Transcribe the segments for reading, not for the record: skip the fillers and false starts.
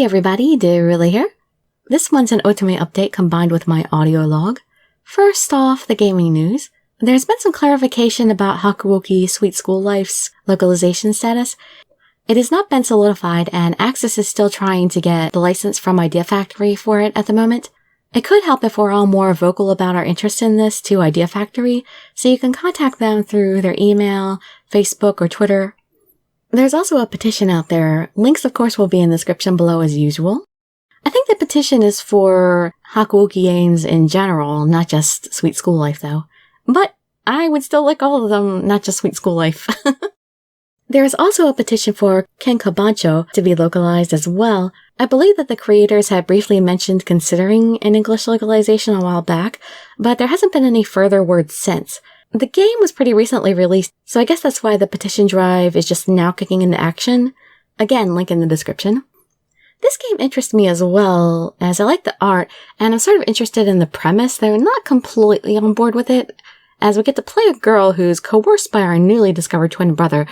Hey everybody, Dirili here. This one's an otome update combined with my audio log. First off, the gaming news. There's been some clarification about Hakuouki Sweet School Life's localization status. It has not been solidified, and Axis is still trying to get the license from Idea Factory for it at the moment. It could help if we're all more vocal about our interest in this to Idea Factory, so you can contact them through their email, Facebook, or Twitter. There's also a petition out there. Links, of course, will be in the description below as usual. I think the petition is for Hakuouki games in general, not just Sweet School Life, though. But I would still like all of them, not just Sweet School Life. There is also a petition for Kenka Bancho to be localized as well. I believe that the creators had briefly mentioned considering an English localization a while back, but there hasn't been any further word since. The game was pretty recently released, so I guess that's why the petition drive is just now kicking into action. Again, link in the description. This game interests me as well, as I like the art, and I'm sort of interested in the premise, though not completely on board with it, as we get to play a girl who's coerced by our newly discovered twin brother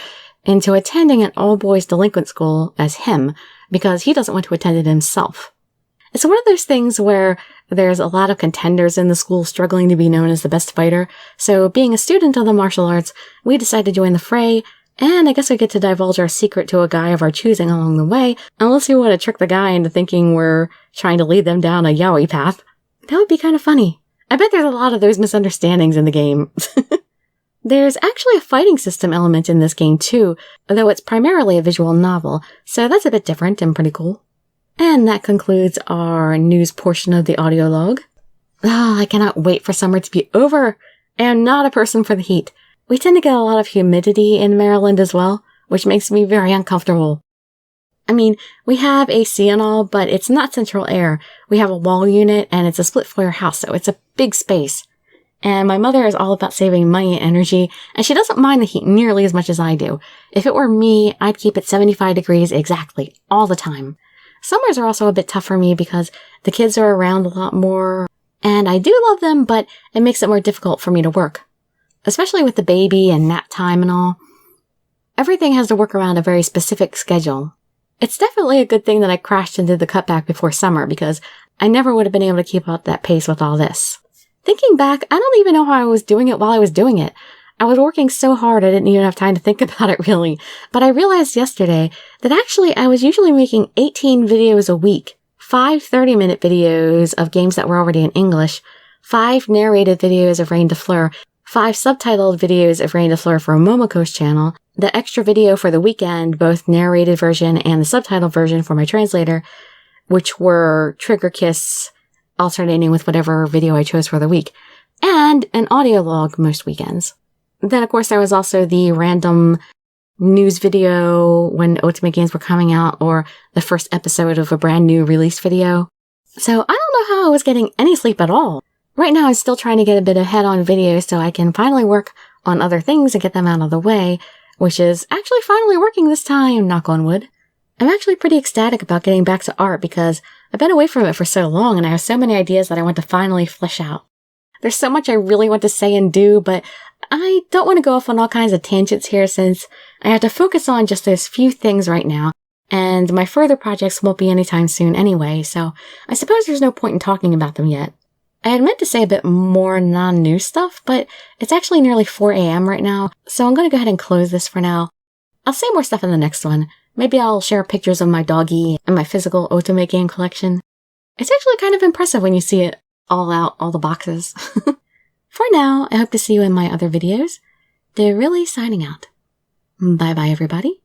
into attending an all-boys delinquent school as him, because he doesn't want to attend it himself. It's one of those things where there's a lot of contenders in the school struggling to be known as the best fighter, so being a student of the martial arts, we decided to join the fray, and I guess we get to divulge our secret to a guy of our choosing along the way, unless we want to trick the guy into thinking we're trying to lead them down a yaoi path. That would be kind of funny. I bet there's a lot of those misunderstandings in the game. There's actually a fighting system element in this game too, though it's primarily a visual novel, so that's a bit different and pretty cool. And that concludes our news portion of the audio log. I cannot wait for summer to be over. I am not a person for the heat. We tend to get a lot of humidity in Maryland as well, which makes me very uncomfortable. I mean, we have AC and all, but it's not central air. We have a wall unit, and it's a split-floor house, so it's a big space. And my mother is all about saving money and energy, and she doesn't mind the heat nearly as much as I do. If it were me, I'd keep it 75 degrees exactly, all the time. Summers are also a bit tough for me because the kids are around a lot more, and I do love them, but it makes it more difficult for me to work. Especially with the baby and nap time and all. Everything has to work around a very specific schedule. It's definitely a good thing that I crashed into the cutback before summer because I never would have been able to keep up that pace with all this. Thinking back, I don't even know how I was doing it while I was doing it. I was working so hard I didn't even have time to think about it really, but I realized yesterday that actually I was usually making 18 videos a week, 5 30-minute videos of games that were already in English, 5 narrated videos of Reign de Fleur, 5 subtitled videos of Reign de Fleur for Momoko's channel, the extra video for the weekend, both narrated version and the subtitled version for my translator, which were Trigger Kiss, alternating with whatever video I chose for the week, and an audio log most weekends. Then, of course, there was also the random news video when otome games were coming out, or the first episode of a brand new release video. So I don't know how I was getting any sleep at all. Right now, I'm still trying to get a bit ahead on videos so I can finally work on other things and get them out of the way, which is actually finally working this time, knock on wood. I'm actually pretty ecstatic about getting back to art because I've been away from it for so long and I have so many ideas that I want to finally flesh out. There's so much I really want to say and do, but I don't want to go off on all kinds of tangents here since I have to focus on just those few things right now, and my further projects won't be anytime soon anyway, so I suppose there's no point in talking about them yet. I had meant to say a bit more non-news stuff, but it's actually nearly 4 a.m. right now, so I'm going to go ahead and close this for now. I'll say more stuff in the next one. Maybe I'll share pictures of my doggy and my physical otome game collection. It's actually kind of impressive when you see it all out, all the boxes. For now, I hope to see you in my other videos. Dirili signing out. Bye bye everybody.